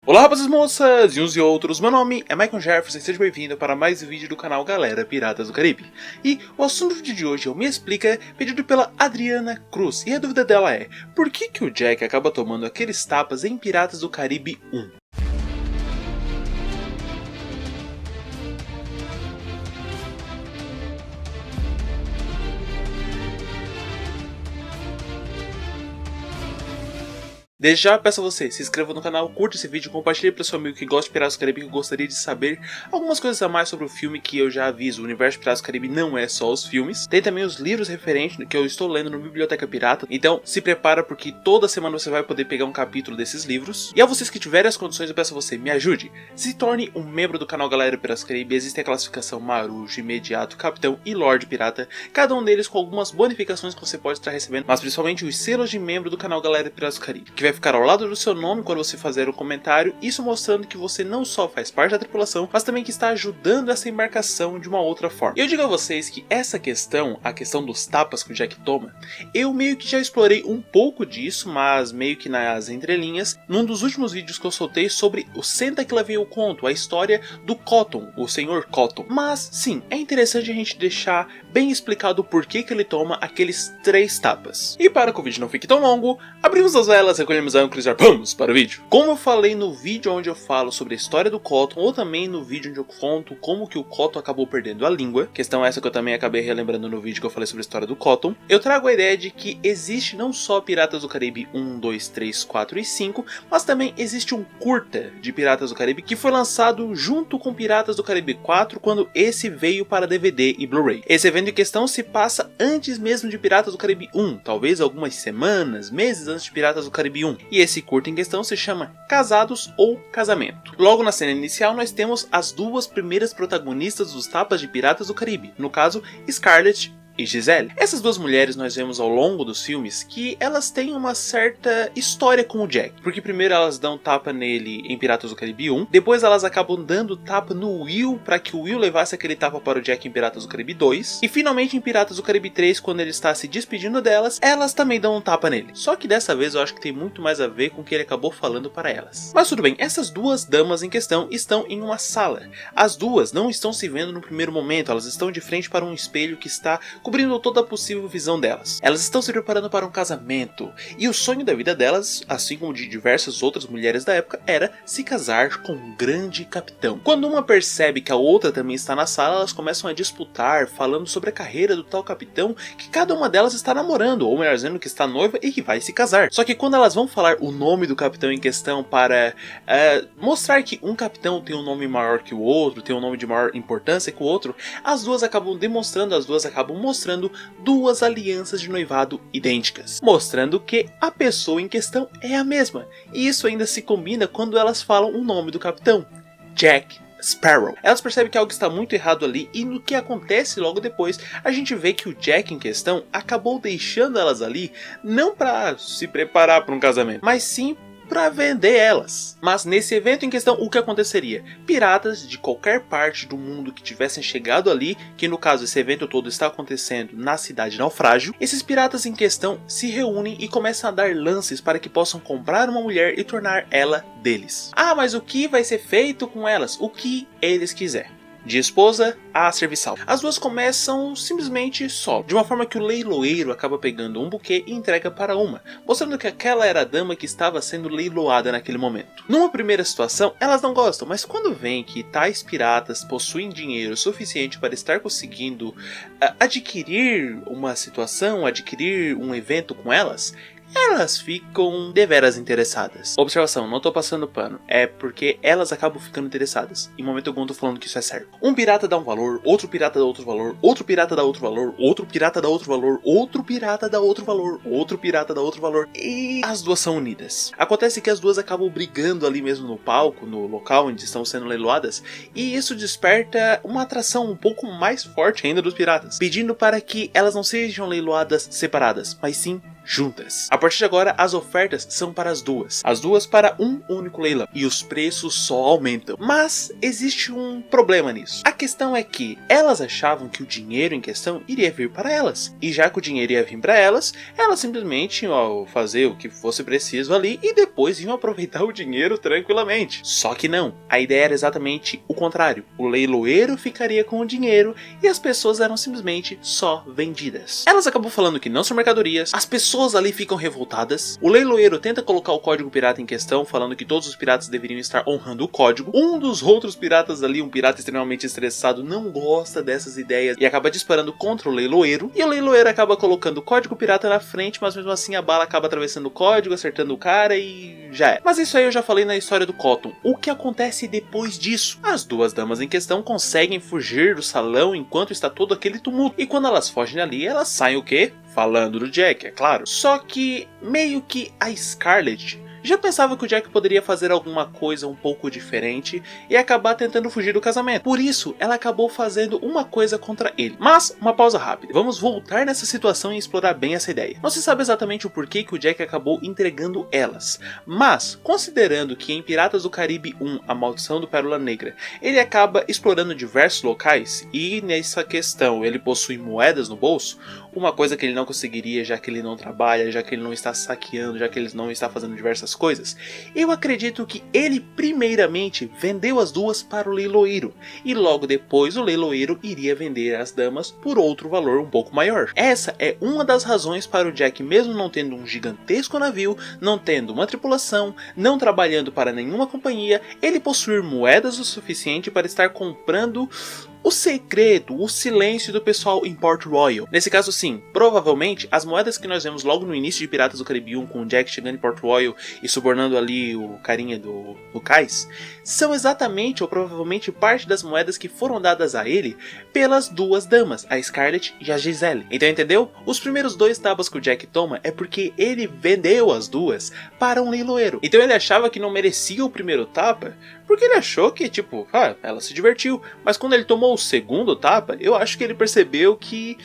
Olá rapazes e moças, e uns e outros, meu nome é Michael Jefferson e seja bem-vindo para mais um vídeo do canal Galera Piratas do Caribe. E o assunto do vídeo de hoje é o Me Explica, pedido pela Adriana Cruz, e a dúvida dela é: por que o Jack acaba tomando aqueles tapas em Piratas do Caribe 1? Desde já peço a você, se inscreva no canal, curta esse vídeo, compartilhe para seu amigo que gosta de Piratas do Caribe, que gostaria de saber algumas coisas a mais sobre o filme que eu já aviso. O universo de Piratas do Caribe não é só os filmes, tem também os livros referentes que eu estou lendo no Biblioteca Pirata, então se prepara porque toda semana você vai poder pegar um capítulo desses livros. E a vocês que tiverem as condições, eu peço a você, me ajude, se torne um membro do canal Galera Piratas do Caribe. Existe a classificação Marujo, Imediato, Capitão e Lorde Pirata, cada um deles com algumas bonificações que você pode estar recebendo, mas principalmente os selos de membro do canal Galera Piratas do Caribe, que vai ficar ao lado do seu nome quando você fazer um comentário, isso mostrando que você não só faz parte da tripulação, mas também que está ajudando essa embarcação de uma outra forma. E eu digo a vocês que essa questão, a questão dos tapas que o Jack toma, eu meio que já explorei um pouco disso, mas meio que nas entrelinhas, num dos últimos vídeos que eu soltei sobre o Senta que lá vem o conto, a história do Cotton, o Sr. Cotton. Mas sim, é interessante a gente deixar bem explicado o porquê que ele toma aqueles 3 tapas. E para que o vídeo não fique tão longo, abrimos as velas, recolhemos a âncora e vamos para o vídeo. Como eu falei no vídeo onde eu falo sobre a história do Cotton, ou também no vídeo onde eu conto como que o Cotton acabou perdendo a língua, questão essa que eu também acabei relembrando no vídeo que eu falei sobre a história do Cotton, eu trago a ideia de que existe não só Piratas do Caribe 1, 2, 3, 4 e 5, mas também existe um curta de Piratas do Caribe que foi lançado junto com Piratas do Caribe 4 quando esse veio para DVD e Blu-ray. Esse evento em questão se passa antes mesmo de Piratas do Caribe 1, talvez algumas semanas, meses antes de Piratas do Caribe 1, e esse curta em questão se chama Casados ou Casamento. Logo na cena inicial nós temos as duas primeiras protagonistas dos tapas de Piratas do Caribe, no caso Scarlett e Giselle. Essas duas mulheres nós vemos ao longo dos filmes que elas têm uma certa história com o Jack, porque primeiro elas dão tapa nele em Piratas do Caribe 1, depois elas acabam dando tapa no Will para que o Will levasse aquele tapa para o Jack em Piratas do Caribe 2, e finalmente em Piratas do Caribe 3, quando ele está se despedindo delas, elas também dão um tapa nele. Só que dessa vez eu acho que tem muito mais a ver com o que ele acabou falando para elas. Mas tudo bem, essas duas damas em questão estão em uma sala. As duas não estão se vendo no primeiro momento, elas estão de frente para um espelho que está cobrindo toda a possível visão delas. Elas estão se preparando para um casamento, e o sonho da vida delas, assim como de diversas outras mulheres da época, era se casar com um grande capitão. Quando uma percebe que a outra também está na sala, elas começam a disputar, falando sobre a carreira do tal capitão que cada uma delas está namorando, ou melhor dizendo, que está noiva e que vai se casar. Só que quando elas vão falar o nome do capitão em questão para mostrar que um capitão tem um nome maior que o outro, tem um nome de maior importância que o outro, as duas acabam demonstrando, as duas acabam mostrando duas alianças de noivado idênticas, mostrando que a pessoa em questão é a mesma. E isso ainda se combina quando elas falam o nome do capitão, Jack Sparrow. Elas percebem que algo está muito errado ali, e no que acontece logo depois, a gente vê que o Jack em questão acabou deixando elas ali não para se preparar para um casamento, mas sim para vender elas. Mas nesse evento em questão, o que aconteceria? Piratas de qualquer parte do mundo que tivessem chegado ali, que no caso esse evento todo está acontecendo na cidade Naufrágio, esses piratas em questão se reúnem e começam a dar lances para que possam comprar uma mulher e tornar ela deles. Ah, mas o que vai ser feito com elas? O que eles quiserem. De esposa a serviçal. As duas começam simplesmente só, de uma forma que o leiloeiro acaba pegando um buquê e entrega para uma, mostrando que aquela era a dama que estava sendo leiloada naquele momento. Numa primeira situação, elas não gostam, mas quando veem que tais piratas possuem dinheiro suficiente para estar conseguindo adquirir uma situação, adquirir um evento com elas ficam deveras interessadas. Observação, não tô passando pano, é porque elas acabam ficando interessadas. Em momento algum tô falando que isso é certo. Um pirata dá um valor, outro pirata dá outro valor, outro pirata dá outro valor, outro pirata dá outro valor, outro pirata dá outro valor, outro pirata dá outro valor, e as duas são unidas. Acontece que as duas acabam brigando ali mesmo no palco, no local onde estão sendo leiloadas, e isso desperta uma atração um pouco mais forte ainda dos piratas, pedindo para que elas não sejam leiloadas separadas, mas sim juntas. A partir de agora, as ofertas são para as duas para um único leilão, e os preços só aumentam. Mas existe um problema nisso. A questão é que elas achavam que o dinheiro em questão iria vir para elas, e já que o dinheiro ia vir para elas simplesmente iam fazer o que fosse preciso ali e depois iam aproveitar o dinheiro tranquilamente. Só que não, a ideia era exatamente o contrário. O leiloeiro ficaria com o dinheiro e as pessoas eram simplesmente só vendidas. Elas acabam falando que não são mercadorias, as pessoas ali ficam revoltadas, o leiloeiro tenta colocar o código pirata em questão, falando que todos os piratas deveriam estar honrando o código. Um dos outros piratas ali, um pirata extremamente estressado, não gosta dessas ideias e acaba disparando contra o leiloeiro, e o leiloeiro acaba colocando o código pirata na frente, mas mesmo assim a bala acaba atravessando o código, acertando o cara e já é. Mas isso aí eu já falei na história do Cotton. O que acontece depois disso? As duas damas em questão conseguem fugir do salão enquanto está todo aquele tumulto, e quando elas fogem dali, elas saem o quê? Falando do Jack, é claro. Só que meio que a Scarlet já pensava que o Jack poderia fazer alguma coisa um pouco diferente e acabar tentando fugir do casamento. Por isso, ela acabou fazendo uma coisa contra ele. Mas, uma pausa rápida. Vamos voltar nessa situação e explorar bem essa ideia. Não se sabe exatamente o porquê que o Jack acabou entregando elas. Mas, considerando que em Piratas do Caribe 1, A Maldição do Pérola Negra, ele acaba explorando diversos locais e nessa questão ele possui moedas no bolso, uma coisa que ele não conseguiria já que ele não trabalha, já que ele não está saqueando, já que ele não está fazendo diversas coisas, eu acredito que ele primeiramente vendeu as duas para o leiloeiro e logo depois o leiloeiro iria vender as damas por outro valor um pouco maior. Essa é uma das razões para o Jack, mesmo não tendo um gigantesco navio, não tendo uma tripulação, não trabalhando para nenhuma companhia, ele possuir moedas o suficiente para estar comprando o segredo, o silêncio do pessoal em Port Royal. Nesse caso sim, provavelmente as moedas que nós vemos logo no início de Piratas do Caribe 1, com o Jack chegando em Port Royal e subornando ali o carinha do cais, são exatamente ou provavelmente parte das moedas que foram dadas a ele pelas duas damas, a Scarlet e a Giselle. Então entendeu? Os primeiros dois tapas que o Jack toma é porque ele vendeu as duas para um leiloeiro. Então ele achava que não merecia o primeiro tapa, porque ele achou que, tipo, ela se divertiu. Mas quando ele tomou o segundo tapa, eu acho que ele percebeu que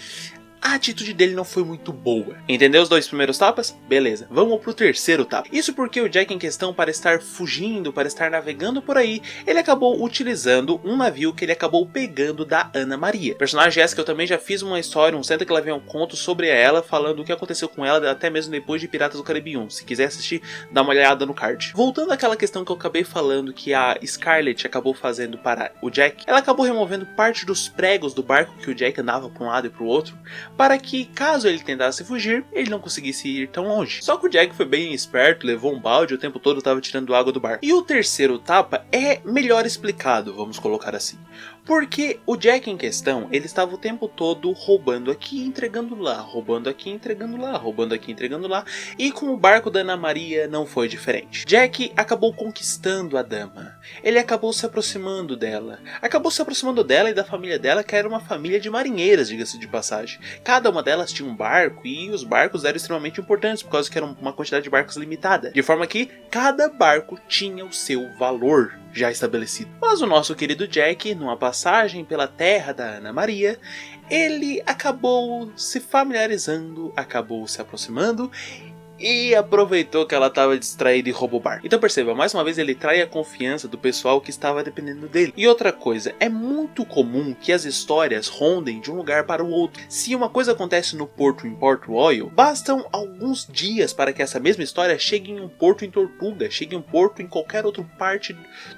a atitude dele não foi muito boa. Entendeu os dois primeiros tapas? Beleza, vamos pro terceiro tapa. Isso porque o Jack em questão, para estar fugindo, para estar navegando por aí, ele acabou utilizando um navio que ele acabou pegando da Ana Maria. Personagem essa que eu também já fiz uma história, um Senta que lá vem um conto sobre ela, falando o que aconteceu com ela até mesmo depois de Piratas do Caribe 1. Se quiser assistir, dá uma olhada no card. Voltando àquela questão que eu acabei falando que a Scarlet acabou fazendo para o Jack, ela acabou removendo parte dos pregos do barco que o Jack andava para um lado e para o outro, para que, caso ele tentasse fugir, ele não conseguisse ir tão longe. Só que o Jack foi bem esperto, levou um balde, o tempo todo estava tirando água do barco. E o terceiro tapa é melhor explicado, vamos colocar assim. Porque o Jack em questão, ele estava o tempo todo roubando aqui, entregando lá, roubando aqui, entregando lá, roubando aqui, entregando lá, e com o barco da Ana Maria não foi diferente. Jack acabou conquistando a dama, ele acabou se aproximando dela e da família dela, que era uma família de marinheiras, diga-se de passagem. Cada uma delas tinha um barco e os barcos eram extremamente importantes, por causa que era uma quantidade de barcos limitada, de forma que cada barco tinha o seu valor já estabelecido. Mas o nosso querido Jack, numa passagem pela terra da Ana Maria, ele acabou se familiarizando, acabou se aproximando e aproveitou que ela estava distraída e roubou o barco. Então perceba, mais uma vez ele trai a confiança do pessoal que estava dependendo dele. E outra coisa, é muito comum que as histórias rondem de um lugar para o outro. Se uma coisa acontece no porto em Port Royal, bastam alguns dias para que essa mesma história chegue em um porto em Tortuga, chegue em um porto em qualquer outra parte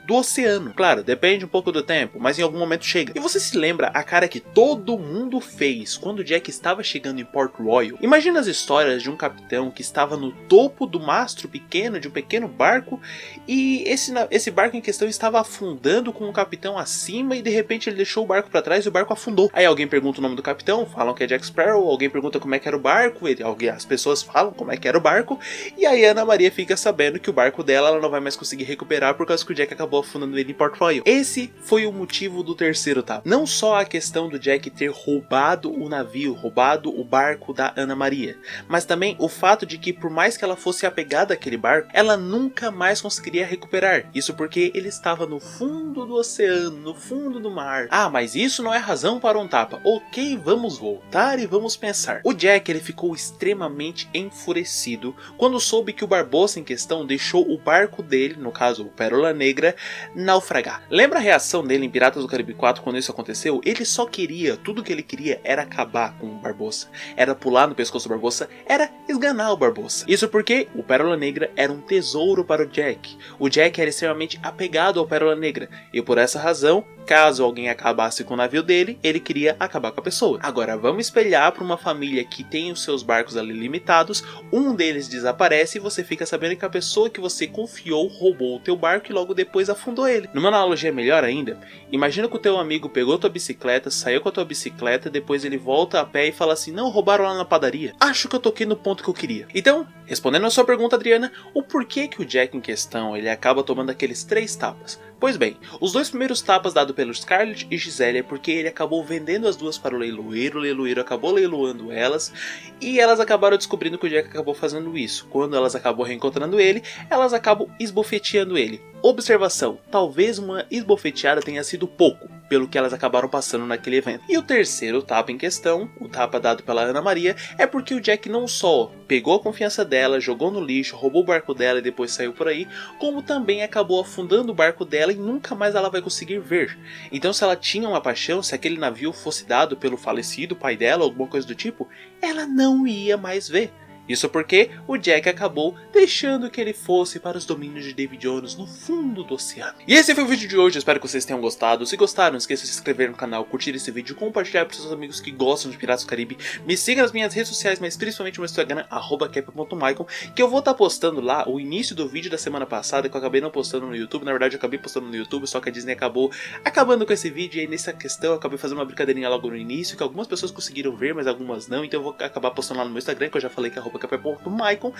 do oceano. Claro, depende um pouco do tempo, mas em algum momento chega. E você se lembra a cara que todo mundo fez quando Jack estava chegando em Port Royal? Imagina as histórias de um capitão que estava no topo do mastro pequeno de um pequeno barco e esse barco em questão estava afundando com o capitão acima e de repente ele deixou o barco para trás e o barco afundou. Aí alguém pergunta o nome do capitão, falam que é Jack Sparrow, alguém pergunta como é que era o barco, as pessoas falam como é que era o barco e aí a Ana Maria fica sabendo que o barco dela ela não vai mais conseguir recuperar por causa que o Jack acabou afundando ele em Port Royal. Esse foi o motivo do terceiro tapa. Não só a questão do Jack ter roubado o navio, roubado o barco da Ana Maria, mas também o fato de que por mais que ela fosse apegada àquele barco, ela nunca mais conseguiria recuperar. Isso porque ele estava no fundo do oceano, no fundo do mar. Ah, mas isso não é razão para um tapa. Ok, vamos voltar e vamos pensar. O Jack, ele ficou extremamente enfurecido quando soube que o Barbossa em questão deixou o barco dele, no caso o Pérola Negra, naufragar. Lembra a reação dele em Piratas do Caribe 4 quando isso aconteceu? Ele só queria, tudo que ele queria era acabar com o Barbossa, era pular no pescoço do Barbossa, era esganar o Barbossa. Isso porque o Pérola Negra era um tesouro para o Jack. O Jack era extremamente apegado ao Pérola Negra e por essa razão, caso alguém acabasse com o navio dele, ele queria acabar com a pessoa. Agora vamos espelhar para uma família que tem os seus barcos ali limitados, um deles desaparece e você fica sabendo que a pessoa que você confiou roubou o teu barco e logo depois afundou ele. Numa analogia melhor ainda, imagina que o teu amigo pegou tua bicicleta, saiu com a tua bicicleta, depois ele volta a pé e fala assim: não, roubaram lá na padaria. Acho que eu toquei no ponto que eu queria. Então, respondendo a sua pergunta, Adriana, o porquê que o Jack em questão ele acaba tomando aqueles 3 tapas? Pois bem, os 2 primeiros tapas dados pelo Scarlett e Gisele é porque ele acabou vendendo as duas para o leiloeiro acabou leiloando elas, e elas acabaram descobrindo que o Jack acabou fazendo isso. Quando elas acabam reencontrando ele, elas acabam esbofeteando ele. Observação, talvez uma esbofeteada tenha sido pouco, pelo que elas acabaram passando naquele evento. E o terceiro tapa em questão, o tapa dado pela Ana Maria, é porque o Jack não só pegou a confiança dela, jogou no lixo, roubou o barco dela e depois saiu por aí, como também acabou afundando o barco dela e nunca mais ela vai conseguir ver. Então se ela tinha uma paixão, se aquele navio fosse dado pelo falecido pai dela ou alguma coisa do tipo, ela não ia mais ver. Isso porque o Jack acabou deixando que ele fosse para os domínios de Davy Jones no fundo do oceano. E esse foi o vídeo de hoje, espero que vocês tenham gostado. Se gostaram, não esqueça de se inscrever no canal, curtir esse vídeo, compartilhar para os seus amigos que gostam de Piratas do Caribe. Me siga nas minhas redes sociais, mas principalmente no meu Instagram, @cap.michael, que eu vou estar postando lá o início do vídeo da semana passada, que eu acabei não postando no YouTube. Na verdade eu acabei postando no YouTube, só que a Disney acabou acabando com esse vídeo, e aí nessa questão eu acabei fazendo uma brincadeirinha logo no início, que algumas pessoas conseguiram ver, mas algumas não, então eu vou acabar postando lá no meu Instagram, que eu já falei que é @cap.michael,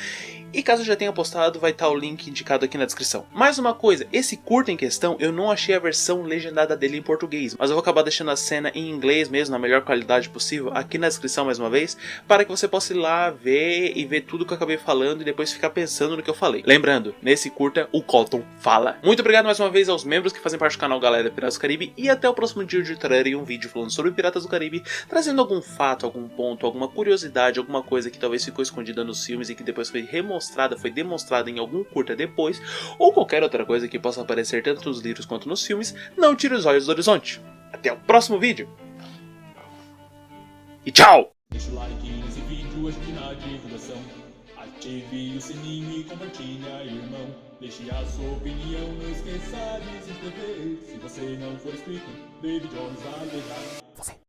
e caso eu já tenha postado, vai estar o link indicado aqui na descrição. Mais uma coisa, esse curta em questão, eu não achei a versão legendada dele em português, mas eu vou acabar deixando a cena em inglês mesmo, na melhor qualidade possível, aqui na descrição mais uma vez, para que você possa ir lá ver e ver tudo que eu acabei falando e depois ficar pensando no que eu falei. Lembrando, nesse curta, o Cotton fala. Muito obrigado mais uma vez aos membros que fazem parte do canal Galera Piratas do Caribe, e até o próximo dia onde eu trarei um vídeo falando sobre Piratas do Caribe, trazendo algum fato, algum ponto, alguma curiosidade, alguma coisa que talvez ficou escondida nos filmes e que depois foi demonstrada em algum curta depois, ou qualquer outra coisa que possa aparecer tanto nos livros quanto nos filmes. Não tire os olhos do horizonte. Até o próximo vídeo. E tchau! Deixa o like nesse vídeo, ajude na divulgação. Ative o sininho e compartilha, irmão. Deixe a sua opinião, não esqueça de se inscrever. Se você não for inscrito, Davy Jones vai deixar.